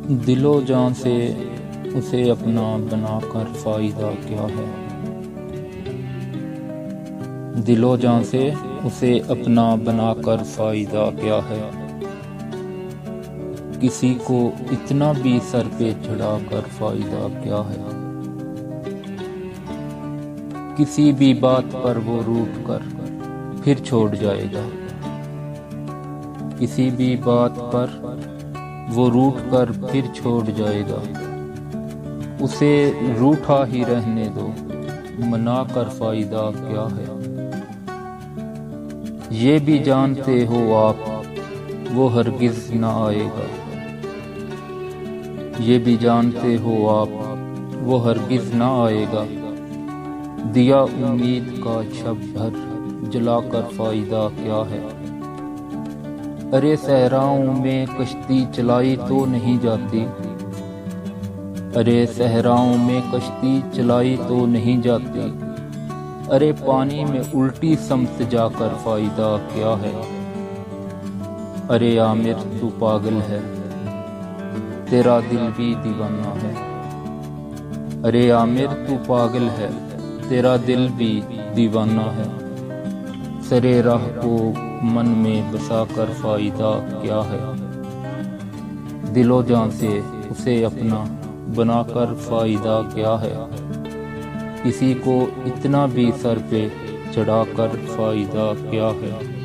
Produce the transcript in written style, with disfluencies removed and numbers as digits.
دل و جان سے اسے اپنا بنا کر فائدہ کیا ہے؟ دل و جان سے اسے اپنا بنا کر فائدہ کیا ہے؟ کسی کو اتنا بھی سر پہ چڑھا کر فائدہ کیا ہے؟ کسی بھی بات پر وہ روٹھ کر پھر چھوڑ جائے گا۔ کسی بھی بات پر وہ روٹھ کر پھر چھوڑ جائے گا۔ اسے روٹھا ہی رہنے دو، منا کر فائدہ کیا ہے؟ یہ بھی جانتے ہو آپ وہ ہرگز نہ آئے گا۔ یہ بھی جانتے ہو آپ وہ ہرگز نہ آئے گا۔ دیا امید کا شب بھر جلا کر فائدہ کیا ہے؟ ارے صحراؤں میں کشتی چلائی تو نہیں جاتی، ارے صحراؤں میں کشتی چلائی تو نہیں جاتی، ارے پانی میں الٹی سمت جا کر فائدہ کیا ہے؟ ارے عامر تو پاگل ہے، تیرا دل بھی دیوانہ ہے۔ ارے عامر تو پاگل ہے، تیرا دل بھی دیوانہ ہے۔ سرے راہ کو من میں بسا کر فائدہ کیا ہے؟ دل و جان سے اسے اپنا بنا کر فائدہ کیا ہے؟ کسی کو اتنا بھی سر پہ چڑھا کر فائدہ کیا ہے؟